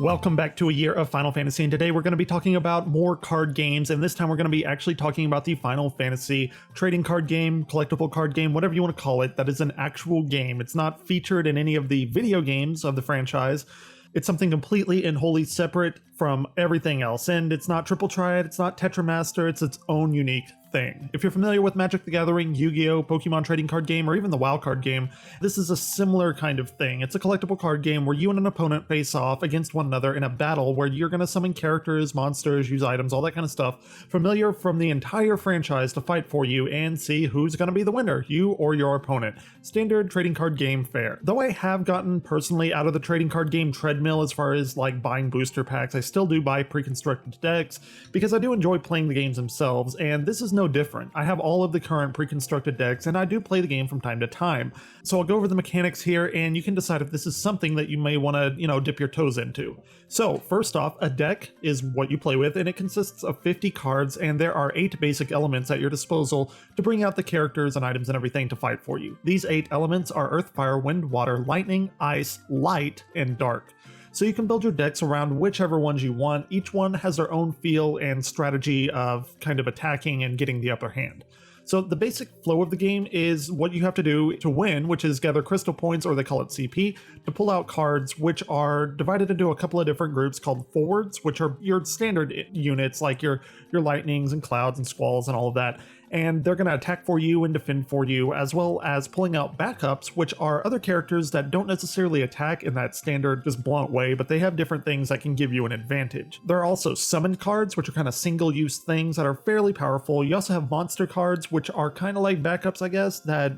Welcome back to a year of Final Fantasy, and today we're going to be talking about more card games, and this time we're going to be actually talking about the Final Fantasy trading card game, collectible card game, whatever you want to call it, that is an actual game. It's not featured in any of the video games of the franchise. It's something completely and wholly separate from everything else, and it's not Triple Triad, it's not Tetramaster, it's its own unique thing. If you're familiar with Magic the Gathering, Yu-Gi-Oh!, Pokemon trading card game, or even the WoW card game, this is a similar kind of thing. It's a collectible card game where you and an opponent face off against one another in a battle where you're going to summon characters, monsters, use items, all that kind of stuff, familiar from the entire franchise to fight for you and see who's going to be the winner, you or your opponent. Standard trading card game fare. Though I have gotten personally out of the trading card game treadmill as far as like buying booster packs, I still do buy pre-constructed decks because I do enjoy playing the games themselves, and this is no different. I have all of the current pre-constructed decks and I do play the game from time to time. So I'll go over the mechanics here and you can decide if this is something that you may want to, dip your toes into. So first off, a deck is what you play with, and it consists of 50 cards, and there are 8 basic elements at your disposal to bring out the characters and items and everything to fight for you. These 8 elements are Earth, Fire, Wind, Water, Lightning, Ice, Light, and Dark. So you can build your decks around whichever ones you want. Each one has their own feel and strategy of kind of attacking and getting the upper hand. So the basic flow of the game is what you have to do to win, which is gather crystal points, or they call it CP, to pull out cards, which are divided into a couple of different groups called forwards, which are your standard units like your lightnings and clouds and squalls and all of that. And they're going to attack for you and defend for you, as well as pulling out backups, which are other characters that don't necessarily attack in that standard, just blunt way, but they have different things that can give you an advantage. There are also summoned cards, which are kind of single-use things that are fairly powerful. You also have monster cards, which are kind of like backups, I guess, that,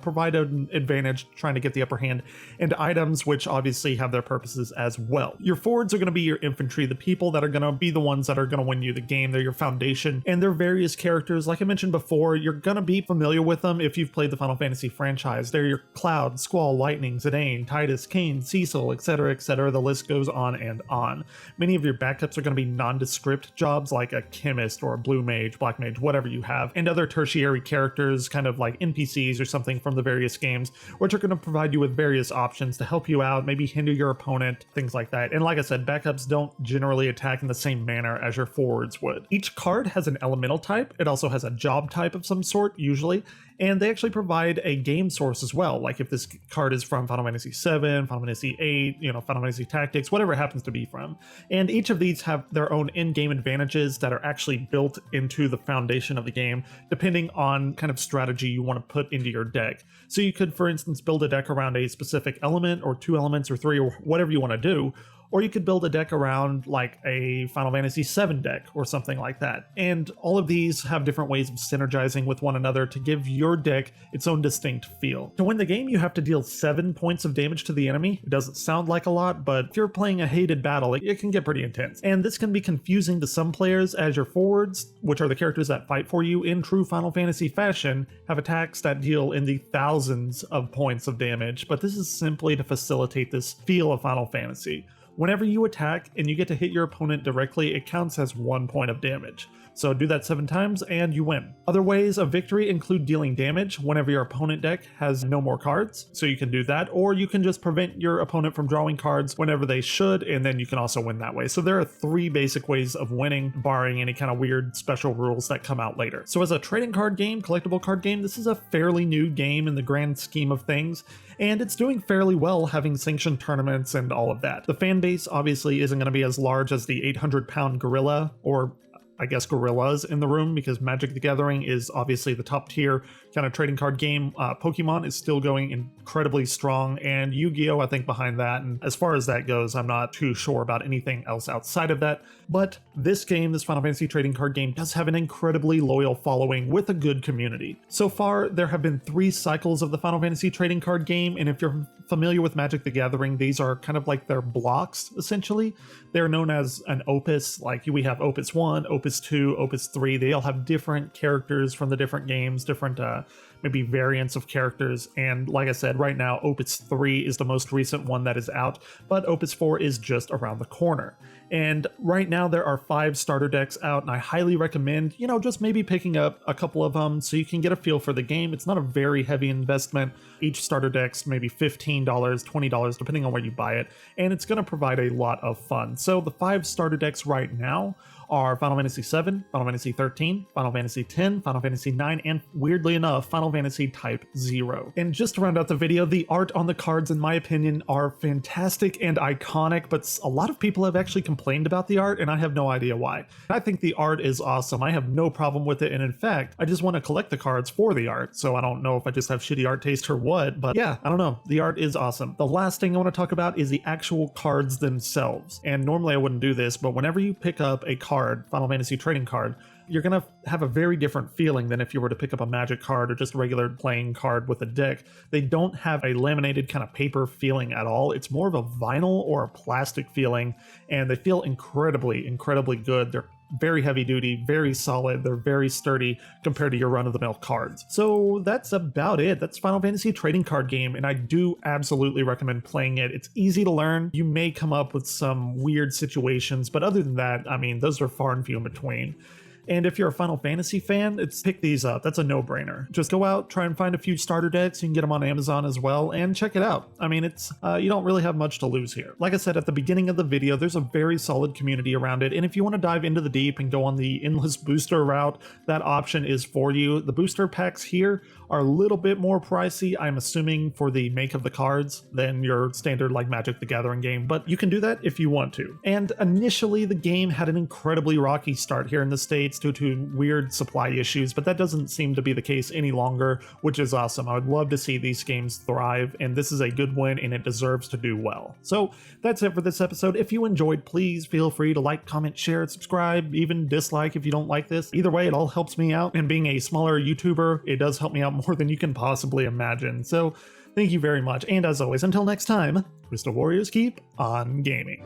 provide an advantage trying to get the upper hand, and items, which obviously have their purposes as well. Your forwards are going to be your infantry, the people that are going to be the ones that are going to win you the game. They're your foundation, and they're various characters, like I mentioned before. You're gonna be familiar with them if you've played the Final Fantasy franchise. They're your Cloud, Squall, Lightning, Zidane, Titus, Kain, Cecil, etc., etc. The list goes on and on. Many of your backups are gonna be nondescript jobs like a chemist or a blue mage, black mage, whatever you have, and other tertiary characters, kind of like NPCs or something from the various games, which are gonna provide you with various options to help you out, maybe hinder your opponent, things like that. And like I said, backups don't generally attack in the same manner as your forwards would. Each card has an elemental type. It also has a job type of some sort, usually, and they actually provide a game source as well. Like if this card is from Final Fantasy 7, Final Fantasy 8, Final Fantasy Tactics, whatever it happens to be from. And each of these have their own in-game advantages that are actually built into the foundation of the game, depending on kind of strategy you want to put into your deck. So you could, for instance, build a deck around a specific element, or 2 elements, or 3, or whatever you want to do. Or you could build a deck around like a Final Fantasy 7 deck or something like that. And all of these have different ways of synergizing with one another to give your deck its own distinct feel. To win the game, you have to deal 7 points of damage to the enemy. It doesn't sound like a lot, but if you're playing a hated battle, it can get pretty intense. And this can be confusing to some players, as your forwards, which are the characters that fight for you in true Final Fantasy fashion, have attacks that deal in the thousands of points of damage, but this is simply to facilitate this feel of Final Fantasy. Whenever you attack and you get to hit your opponent directly, it counts as 1 point of damage. So do that 7 times and you win. Other ways of victory include dealing damage whenever your opponent deck has no more cards, so you can do that, or you can just prevent your opponent from drawing cards whenever they should, and then you can also win that way. So there are 3 basic ways of winning, barring any kind of weird special rules that come out later. So as a trading card game, collectible card game, this is a fairly new game in the grand scheme of things, and it's doing fairly well, having sanctioned tournaments and all of that. The fan base obviously isn't going to be as large as the 800-pound gorilla, or I guess gorillas in the room, because Magic the Gathering is obviously the top tier kind of trading card game. Pokemon is still going incredibly strong, and Yu-Gi-Oh! I think behind that. And as far as that goes, I'm not too sure about anything else outside of that. But this game, this Final Fantasy trading card game, does have an incredibly loyal following with a good community. So far, there have been 3 cycles of the Final Fantasy trading card game, and if you're familiar with Magic the Gathering, these are kind of like their blocks, essentially. They're known as an opus, like we have Opus 1, Opus 2, Opus 3. They all have different characters from the different games, different maybe variants of characters. And like I said, right now, Opus 3 is the most recent one that is out, but Opus 4 is just around the corner. And right now there are 5 starter decks out, and I highly recommend, just maybe picking up a couple of them so you can get a feel for the game. It's not a very heavy investment. Each starter deck's maybe $15, $20, depending on where you buy it, and it's going to provide a lot of fun. So the 5 starter decks right now are Final Fantasy VII, Final Fantasy XIII, Final Fantasy X, Final Fantasy IX, and weirdly enough, Final Fantasy Type 0. And just to round out the video, the art on the cards, in my opinion, are fantastic and iconic, but a lot of people have actually complained about the art, and I have no idea why. I think the art is awesome. I have no problem with it, and in fact, I just want to collect the cards for the art, so I don't know if I just have shitty art taste or what, but yeah, I don't know. The art is awesome. The last thing I want to talk about is the actual cards themselves, and normally I wouldn't do this, but whenever you pick up a card, Final Fantasy trading card, you're going to have a very different feeling than if you were to pick up a magic card or just a regular playing card with a deck. They don't have a laminated kind of paper feeling at all. It's more of a vinyl or a plastic feeling, and they feel incredibly, incredibly good. They're very heavy duty, very solid, they're very sturdy compared to your run-of-the-mill cards. So that's about it. That's Final Fantasy trading card game, and I do absolutely recommend playing it. It's easy to learn. You may come up with some weird situations, but other than that, I mean, those are far and few in between. And if you're a Final Fantasy fan, pick these up. That's a no-brainer. Just go out, try and find a few starter decks. You can get them on Amazon as well, and check it out. I mean, you don't really have much to lose here. Like I said at the beginning of the video, there's a very solid community around it, and if you want to dive into the deep and go on the endless booster route, that option is for you. The booster packs here are a little bit more pricey, I'm assuming, for the make of the cards than your standard like Magic the Gathering game, but you can do that if you want to. And initially, the game had an incredibly rocky start here in the States due to weird supply issues, but that doesn't seem to be the case any longer, which is awesome. I would love to see these games thrive, and this is a good one, and it deserves to do well. So that's it for this episode. If you enjoyed, please feel free to like, comment, share, subscribe, even dislike if you don't like this. Either way, it all helps me out, and being a smaller YouTuber, it does help me out more than you can possibly imagine. So thank you very much, and as always, until next time, Crystal Warriors keep on gaming.